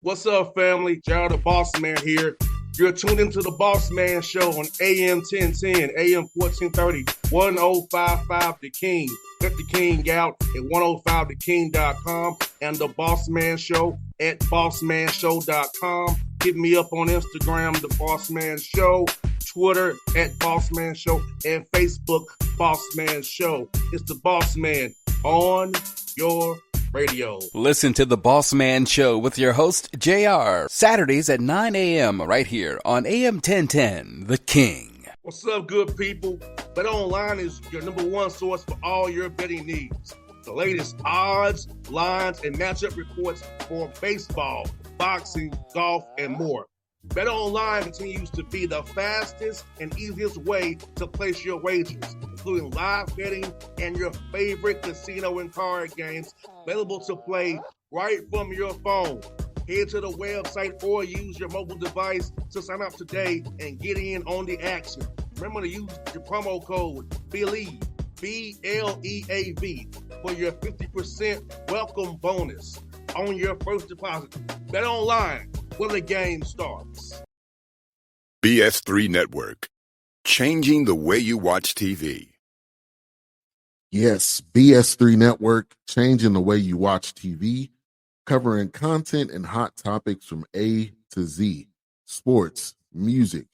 What's up, family? Jared the Bossman here. You're tuned into the Bossman Show on AM 1010, AM 1430, 1055 The King. Let the King out at 105theking.com and the Bossman Show at bossmanshow.com. Hit me up on Instagram, The Bossman Show, Twitter at Bossman Show, and Facebook, Bossman Show. It's the Bossman on your radio. Listen to the Bossman Show with your host, JR, Saturdays at 9 a.m. right here on AM 1010, The King. What's up, good people? BetOnline is your number one source for all your betting needs. The latest odds, lines, and matchup reports for baseball, boxing, golf, and more. BetOnline continues to be the fastest and easiest way to place your wagers, including live betting and your favorite casino and card games available to play right from your phone. Head to the website or use your mobile device to sign up today and get in on the action. Remember to use your promo code BELIEVE, BLEAV, for your 50% welcome bonus on your first deposit. BetOnline, where the game starts. BS3 Network, changing the way you watch TV. Yes, BS3 Network, changing the way you watch TV, covering content and hot topics from A to Z, sports, music,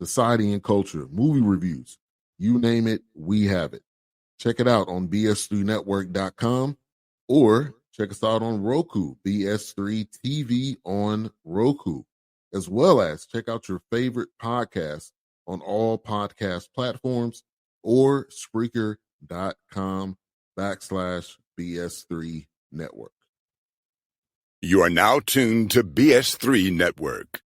society and culture, movie reviews, you name it, we have it. Check it out on bs3network.com or check us out on Roku, BS3 TV on Roku, as well as check out your favorite podcast on all podcast platforms or Spreaker.com/BS3 Network. You are now tuned to BS3 Network.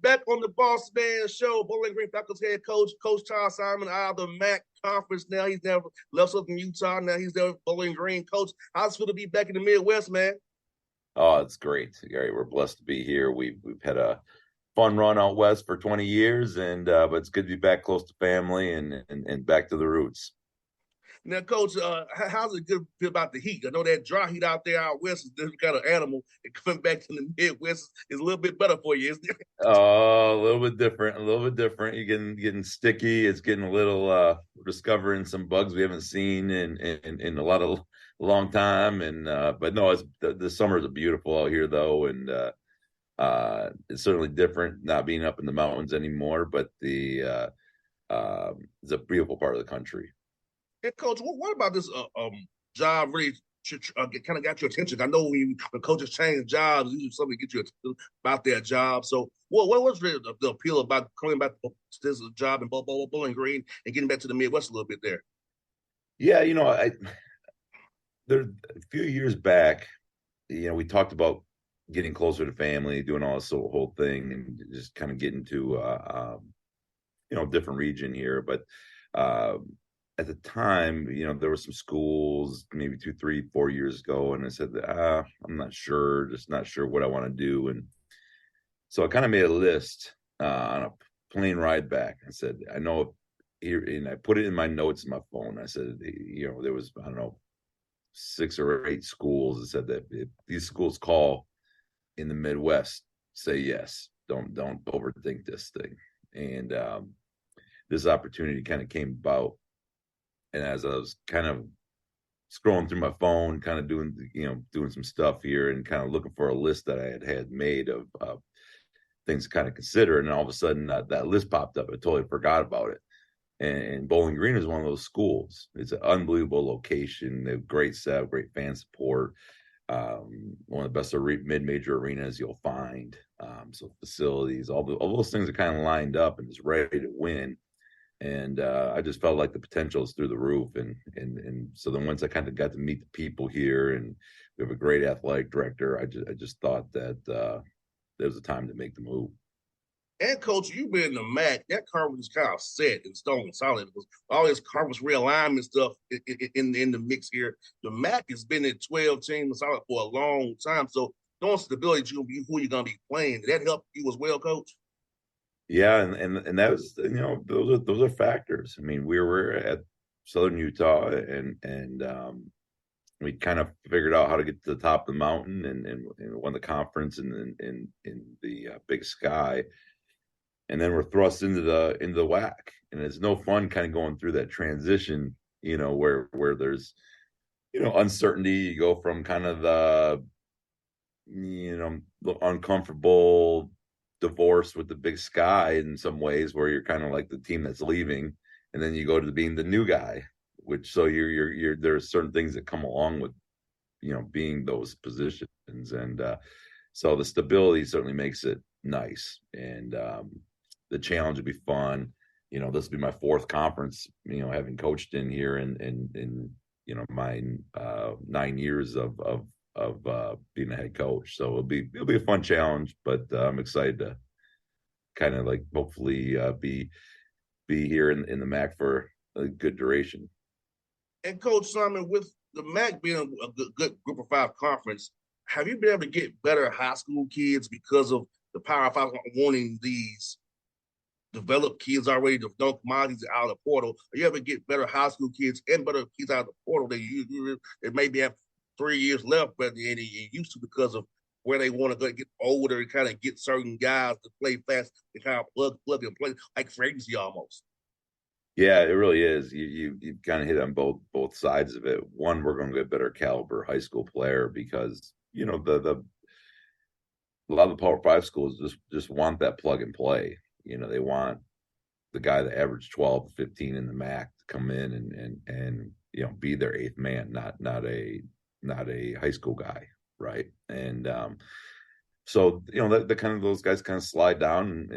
Back on the Bossman Show, Bowling Green faculty head coach, Coach Todd Simon out of the MAC conference now. He's never left Southern Utah. Now he's there with Bowling Green. Coach, how's it feel to be back in the Midwest, man? Oh, it's great, Gary. We're blessed to be here. We've had a fun run out west for 20 years, and but it's good to be back close to family and back to the roots. Now, Coach, how's it good feel about the heat? I know that dry heat out there out west is a different kind of animal. And coming back to the Midwest is a little bit better for you, isn't it? Oh, a little bit different. You're getting sticky. It's getting a little. We're discovering some bugs we haven't seen in a long time. And but no, the summers are beautiful out here though, and it's certainly different not being up in the mountains anymore. But it's a beautiful part of the country. Hey, Coach, what about this job really kind of got your attention? I know when coaches change jobs, usually somebody gets you attention about their job. So what was really the appeal about coming back to this job in Bowling Green and getting back to the Midwest a little bit there? Yeah, there a few years back, we talked about getting closer to family, doing all this whole thing, and just kind of getting to a different region here. But at the time, there were some schools maybe 2, 3, 4 years ago, and I said, I'm not sure, just not sure what I want to do. And so I kind of made a list on a plane ride back. I said, I know here, and I put it in my notes in my phone. I said, there was, 6 or 8 schools that said that if these schools call in the Midwest, say yes. Don't overthink this thing. And this opportunity kind of came about. And as I was kind of scrolling through my phone, kind of doing some stuff here and kind of looking for a list that I had made of things to kind of consider. And all of a sudden that list popped up. I totally forgot about it. And Bowling Green is one of those schools. It's an unbelievable location. They have great staff, great fan support. One of the best mid-major arenas you'll find. So facilities, all those things are kind of lined up and just ready to win. And I just felt like the potential is through the roof. And so then once I kind of got to meet the people here, and we have a great athletic director, I just thought that there was a time to make the move. And coach, you've been in the MAC. That conference is kind of set in stone solid because all this conference realignment stuff in the mix here. The MAC has been in 12 teams solid for a long time. So knowing stability, who you're gonna be playing, did that help you as well, coach? Yeah, and that was, those are factors. I mean, we were at Southern Utah, and we kind of figured out how to get to the top of the mountain, and won the conference in the Big Sky, and then we're thrust into the WAC, and it's no fun kind of going through that transition, where there's uncertainty. You go from kind of the uncomfortable divorce with the Big Sky in some ways, where you're kind of like the team that's leaving, and then you go to being the new guy, which so you're there's certain things that come along with being those positions, and so the stability certainly makes it nice, and the challenge would be fun. This will be my fourth conference, having coached in here in my 9 years of being a head coach. So it'll be a fun challenge, but I'm excited to kind of like hopefully be here in the MAC for a good duration. And Coach Simon, with the MAC being a good Group of Five conference, have you been able to get better high school kids because of the Power Five wanting these developed kids already to know commodities out of the portal? Are you ever get better high school kids and better kids out of the portal than you maybe have 3 years left better than you used to because of where they want to go get older and kind of get certain guys to play fast and kind of plug and play like free agency almost? Yeah, it really is. You kind of hit on both sides of it. One, we're going to get better caliber high school player because the a lot of the Power Five schools just want that plug and play. They want the guy that averaged 12 to 15 in the MAC to come in and be their eighth man, not a high school guy, right? And so the kind of those guys kind of slide down,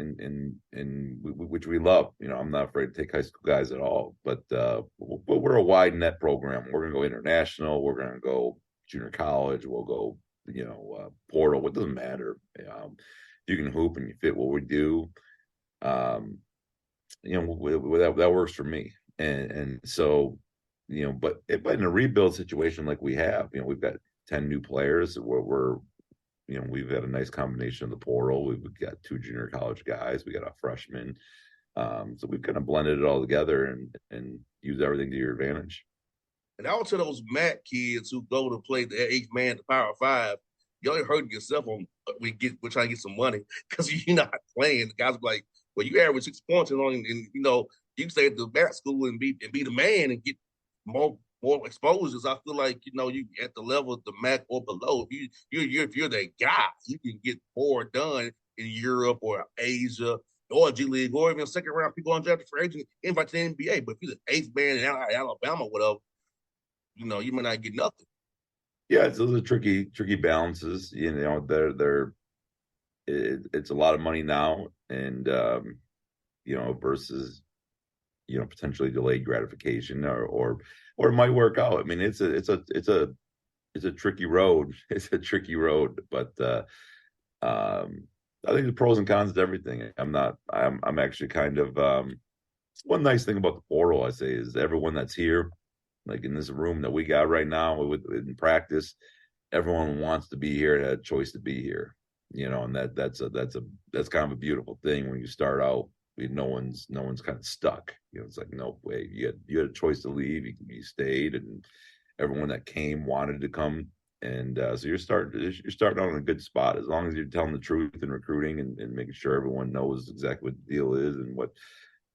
and which we love. I'm not afraid to take high school guys at all, but we're a wide net program. We're gonna go international. We're gonna go junior college. We'll go portal. It doesn't matter. You can hoop and you fit what we do. That works for me, and so but in a rebuild situation like we have, we've got 10 new players. We're we've got a nice combination of the portal. We've got 2 junior college guys. We got a freshman. So we've kind of blended it all together and use everything to your advantage. And I would tell those MAC kids who go to play the eighth man, the Power Five, you only hurting yourself on we're trying to get some money because you're not playing. The guys are like, well, you average 6 points and you can stay at the MAC school and be the man and get more exposures. I feel like you at the level of the MAC or below. If you're that guy, you can get more done in Europe or Asia or G League or even second round people undrafted free agent invite to the NBA. But if you're the eighth man in Alabama, whatever, you may not get nothing. Yeah, those are tricky balances. It's a lot of money now, and versus potentially delayed gratification or it might work out. I mean, it's a tricky road. It's a tricky road, but I think the pros and cons to everything. I'm actually kind of one nice thing about the portal, I say, is everyone that's here, like in this room that we got right now in practice, everyone wants to be here and had a choice to be here. And that's kind of a beautiful thing when you start out. No one's kind of stuck. It's like, no way. You had a choice to leave. You stayed, and everyone that came wanted to come. And so you're starting out in a good spot as long as you're telling the truth in recruiting and making sure everyone knows exactly what the deal is and what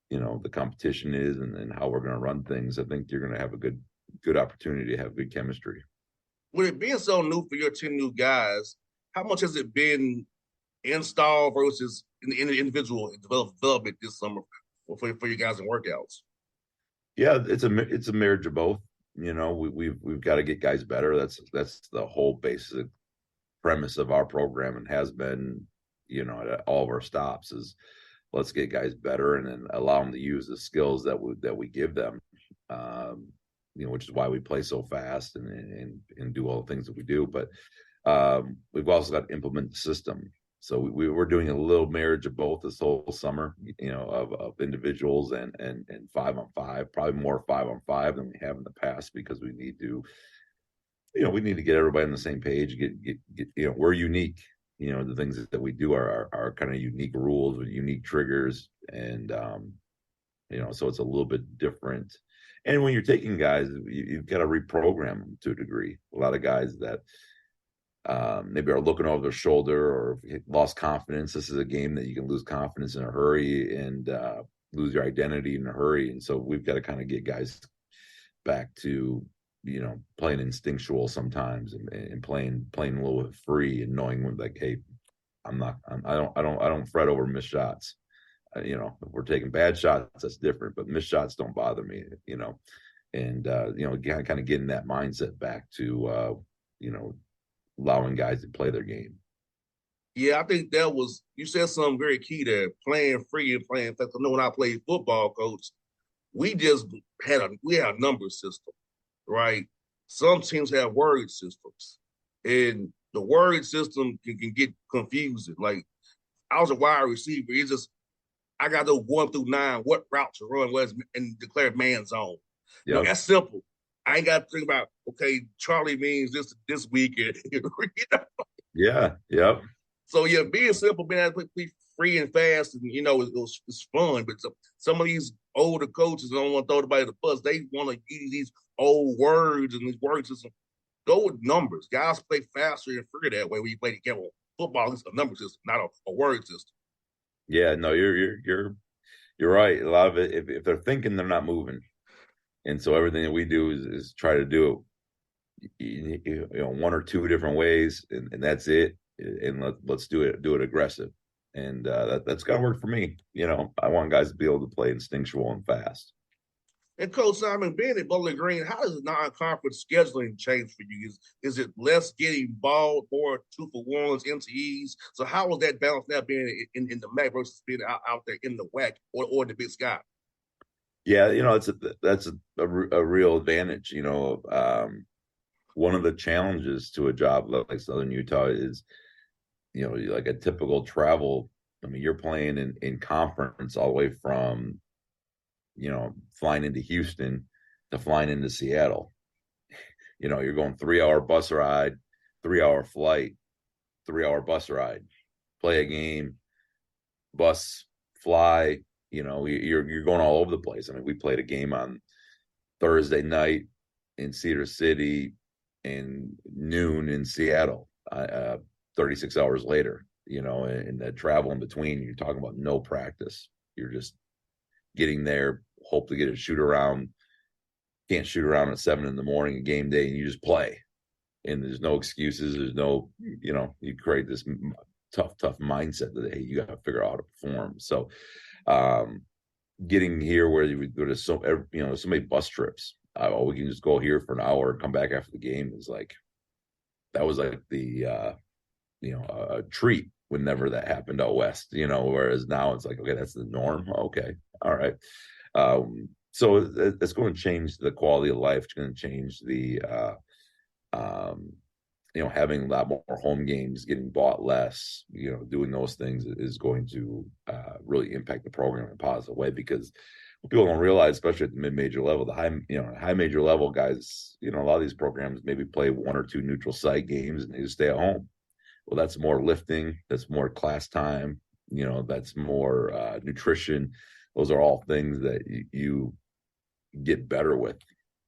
the competition is and how we're going to run things. I think you're going to have a good opportunity to have good chemistry. With it being so new for your 10 new guys, how much has it been install versus in the individual development this summer for you guys in workouts? Yeah, it's a marriage of both. We've got to get guys better. That's the whole basic premise of our program and has been, at all of our stops is let's get guys better and then allow them to use the skills that we give them. Which is why we play so fast and do all the things that we do. But we've also got to implement the system. So we're doing a little marriage of both this whole summer, of individuals and 5-on-5, probably more 5-on-5 than we have in the past, because we need to, get everybody on the same page. Get we're unique. The things that we do are kind of unique rules with unique triggers, and so it's a little bit different. And when you're taking guys, you've got to reprogram them to a degree. A lot of guys that maybe are looking over their shoulder or lost confidence. This is a game that you can lose confidence in a hurry and lose your identity in a hurry. And so we've got to kind of get guys back to, playing instinctual sometimes and playing a little bit free and knowing when, like, hey, I don't fret over missed shots. If we're taking bad shots, that's different, but missed shots don't bother me, and kind of getting that mindset back to, allowing guys to play their game. Yeah, I think you said something very key there, playing free and playing fast. I know when I played football, coach, we just had a number system, right? Some teams have word systems, and the word system can get confusing. Like, I was a wide receiver. It's just, I got to go 1 through 9, what route to run was and declare man zone. Yep. That's simple. I ain't got to think about, okay, Charlie means this weekend. Yeah, yep. So, yeah, being simple, being able to be free and fast, and, it's fun. But some of these older coaches don't want to throw anybody the bus. They want to use these old words and these words. Go with numbers. Guys play faster and freer that way when you play the game. Football is a number system, not a word system. Yeah, no, you're right. A lot of it, if they're thinking, they're not moving. And so everything that we do is try to do it, 1 or 2 different ways, and that's it. And let's do it aggressive, and that's got to work for me. I want guys to be able to play instinctual and fast. And Coach Simon, being at Bowling Green, how does non-conference scheduling change for you? Is it less getting ball, more 2-for-1s, MTEs? So how was that balance now being in the MAC versus being out there in the WAC or the Big Sky? Yeah, that's a real advantage. One of the challenges to a job like Southern Utah is, like a typical travel. I mean, you're playing in conference all the way from, flying into Houston to flying into Seattle. You're going 3-hour bus ride, 3-hour flight, 3-hour bus ride, play a game, bus, fly. You're going all over the place. I mean, we played a game on Thursday night in Cedar City and noon in Seattle, 36 hours later, and the travel in between. You're talking about no practice. You're just getting there, hope to get a shoot around. Can't shoot around at 7 a.m, game day, and you just play. And there's no excuses. There's no, you create this tough mindset that, hey, you got to figure out how to perform. So, getting here where you would go to so many bus trips. We can just go here for an hour and come back after the game is like, that was like the, a treat whenever that happened out west, whereas now it's like, okay, that's the norm. Okay. All right. So it's going to change the quality of life. It's going to change the, having a lot more home games, getting bought less, doing those things is going to really impact the program in a positive way, because what people don't realize, especially at the mid-major level, the high major level guys, a lot of these programs maybe play 1 or 2 neutral site games and they just stay at home. Well, that's more lifting, that's more class time, that's more nutrition. Those are all things that you get better with,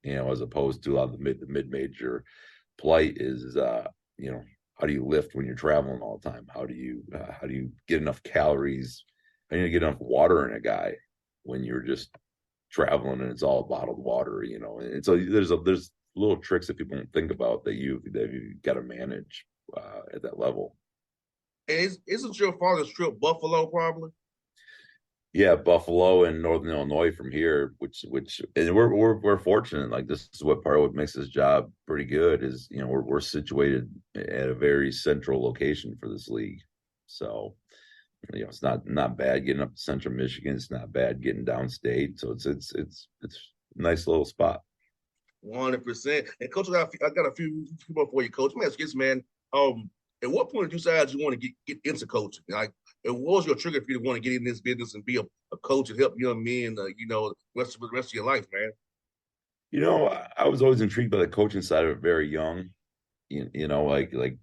as opposed to a lot of the mid-major plight is, how do you lift when you're traveling all the time? How do you get enough calories? How do you get enough water in a guy when you're just traveling and it's all bottled water, And so there's little tricks that people don't think about that you've got to manage at that level. And isn't your farthest trip Buffalo probably? Yeah, Buffalo and Northern Illinois from here, which and we're fortunate. Like, this is what makes this job pretty good is, we're situated at a very central location for this league. So It's not bad getting up to Central Michigan. It's not bad getting downstate. So it's a nice little spot. 100%. And coach, I got a few more for you, coach. Let me ask you this, man. At what point did you decide you want to get into coaching? Like, what was your trigger for you to want to get in this business and be a coach and help young men, the rest of your life, man? I was always intrigued by the coaching side of it very young. Like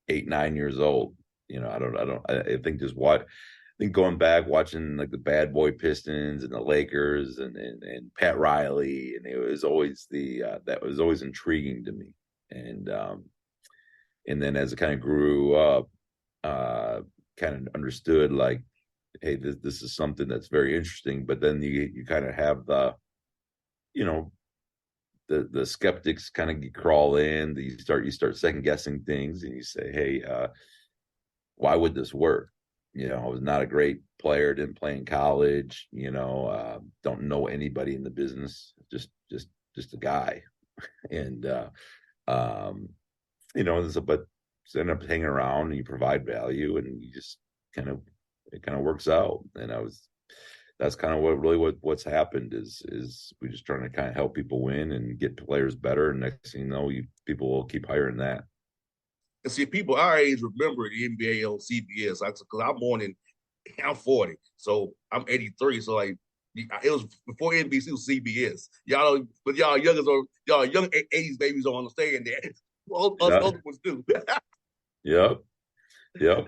8, 9 years old. I think going back watching like the Bad Boy Pistons and the Lakers and Pat Riley, and it was always that was always intriguing to me. And then as it kind of grew up, kind of understood like, hey, this is something that's very interesting. But then you kind of have the skeptics kind of crawl in. You start second guessing things, and you say, hey, why would this work? I was not a great player, didn't play in college, don't know anybody in the business, just a guy. And but end up hanging around, and you provide value, and you just it kind of works out. And that's kind of what's happened is we're just trying to kind of help people win and get players better. And next thing you know, people will keep hiring that. And see, people our age remember the NBA on CBS. Because I'm 40, so I'm 83. So like, it was before NBC was CBS. Y'all young 80s babies don't understand that. Well, other ones do. Yep.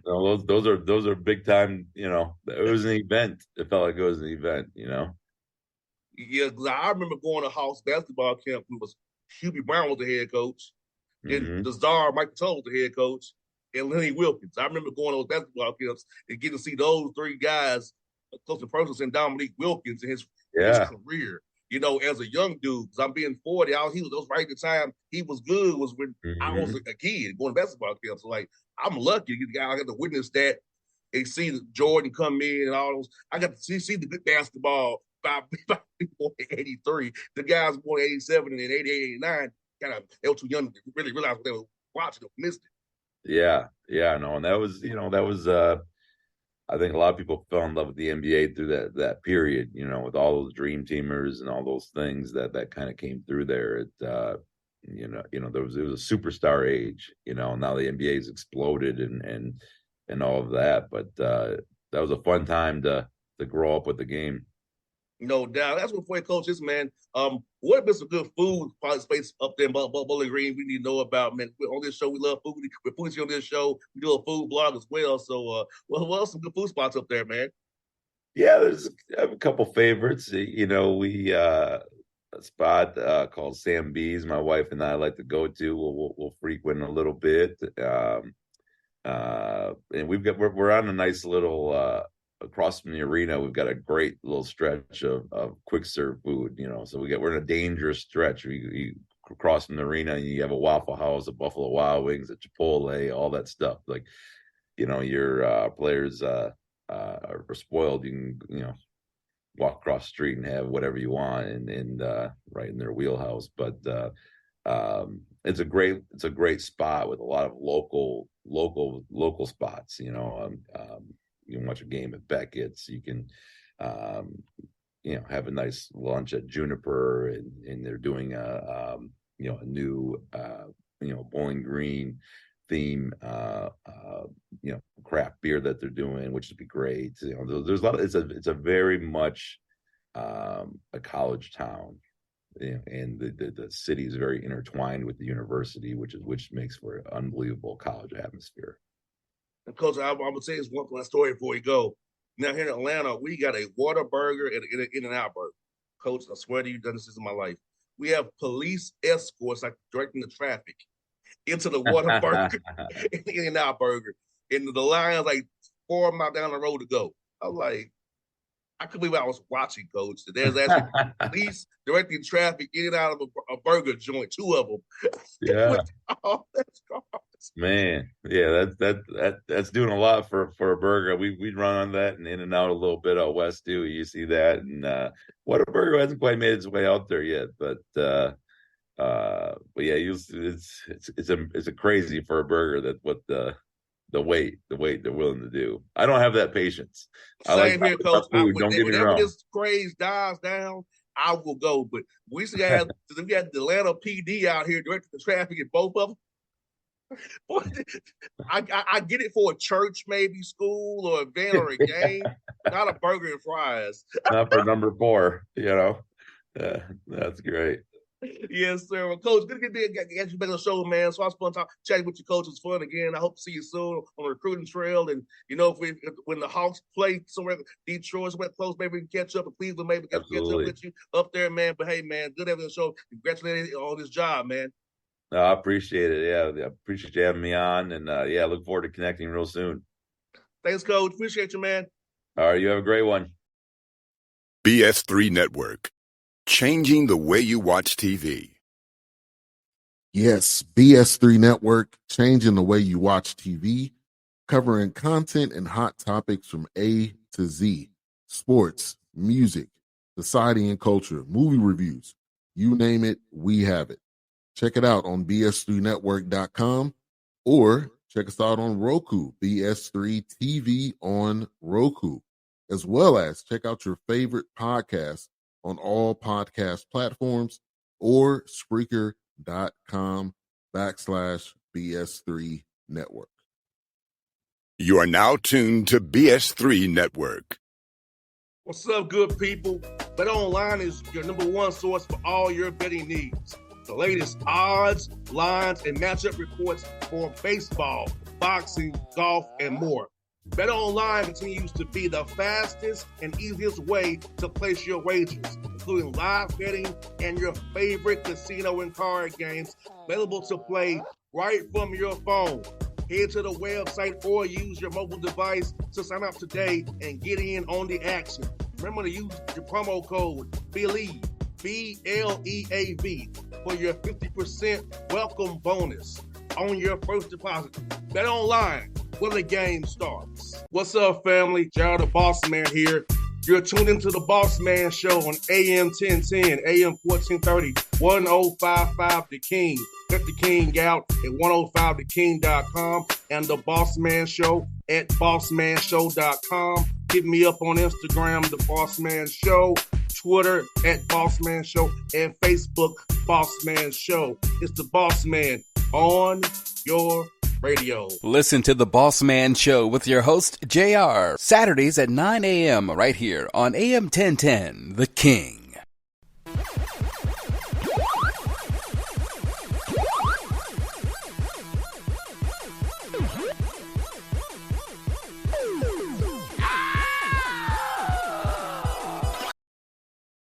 No, those are big time. It was an event. It felt like it was an event. Yeah, because I remember going to house basketball camp. Hubie Brown was the head coach. Then the czar, Mike Patton, was the head coach, and Lenny Wilkins. I remember going to those basketball camps and getting to see those three guys close to person, and Dominique Wilkins in his career. As a young dude, because I'm being 40, that was right at the time he was good, was when I was a kid going to basketball camps. So like, I'm lucky I got to witness that and see Jordan come in and all those. I got to see the good basketball by 83. The guys born 87 and then 88, 89. They were too young to really realize what they were watching or missed it. Yeah, no, and that was I think a lot of people fell in love with the NBA through that period, with all those dream teamers and all those things that kind of came through there. It it was a superstar age, now the NBA has exploded and all of that, but that was a fun time to grow up with the game. No doubt. That's what for coaches, man. What have been some good food probably space up there in Bowling Green we need to know about, man? On this show, we love food. We're putting on this show. We do a food blog as well. So, what else some good food spots up there, man? Yeah, I have a couple favorites. We a spot called Sam B's. My wife and I like to go to. We'll frequent a little bit. And we're on a nice little. Across from the arena, we've got a great little stretch of quick serve food, so we're in a dangerous stretch. You cross from the arena and you have a Waffle House, a Buffalo Wild Wings, a Chipotle, all that stuff. Like, your players are spoiled. You can, walk across the street and have whatever you want and right in their wheelhouse. But it's a great spot with a lot of local spots, you can watch a game at Beckett's. You can, have a nice lunch at Juniper, and they're doing a new, Bowling Green theme, craft beer that they're doing, which would be great. There's a lot of, it's a very much a college town, and the city is very intertwined with the university, which makes for an unbelievable college atmosphere. And Coach, I would say this one last story before we go. Now here in Atlanta, we got a Whataburger and an In-N-Out burger. Coach, I swear to you, done this in my life. We have police escorts like directing the traffic into the Whataburger and the In-N-Out burger. And the line's like 4 miles down the road to go. I'm like, I couldn't believe I was watching, Coach. There's actually police directing traffic in and out of a burger joint, 2 of them. Yeah. Oh, that's cars. Man, yeah, that's doing a lot for a burger. We'd run on that and in and out a little bit out west too. You see that, and Whataburger hasn't quite made its way out there yet, but yeah, it's a crazy for a burger that what the wait they're willing to do. I don't have that patience. Same here, Coach. Food, don't get me Whenever wrong. this craze dies down, I will go. But we used to have we had the Atlanta PD out here directing the traffic at both of them. Boy, I get it for a church, maybe school or event or a game, not a burger and fries. Not for number 4, that's great. Yes, sir. Well, Coach, good to get you back on the show, man. So I was fun chatting with you, Coach. It's fun again. I hope to see you soon on the recruiting trail. And when the Hawks play somewhere, Detroit, somewhere close, maybe we can catch up. In Cleveland, maybe we can catch up with you up there, man. But hey, man, good having the show. Congratulations on this job, man. No, I appreciate it. Yeah, I appreciate you having me on, and look forward to connecting real soon. Thanks, Coach. Appreciate you, man. All right, you have a great one. BS3 Network, changing the way you watch TV. Yes, BS3 Network, changing the way you watch TV, covering content and hot topics from A to Z, sports, music, society and culture, movie reviews, you name it, we have it. Check it out on bs3network.com or check us out on Roku, BS3 TV on Roku, as well as check out your favorite podcast on all podcast platforms or Spreaker.com/BS3 Network. You are now tuned to BS3 Network. What's up, good people? BetOnline is your number one source for all your betting needs. The latest odds, lines, and matchup reports for baseball, boxing, golf, and more. BetOnline continues to be the fastest and easiest way to place your wagers, including live betting and your favorite casino and card games available to play right from your phone. Head to the website or use your mobile device to sign up today and get in on the action. Remember to use your promo code BELIEVE, BLEAV, for your 50% welcome bonus on your first deposit. Bet online where the game starts. What's up, family? Gerald the Bossman here. You're tuned into the Bossman Show on AM 1010, AM 1430, 1055 The King. Check The King out at 105theking.com and the Bossman Show at bossmanshow.com. Hit me up on Instagram, The Bossman Show, Twitter at Bossman Show, and Facebook, Bossman Show. It's the Bossman on your radio. Listen to the Bossman Show with your host, JR, Saturdays at 9 a.m. right here on AM 1010, The King.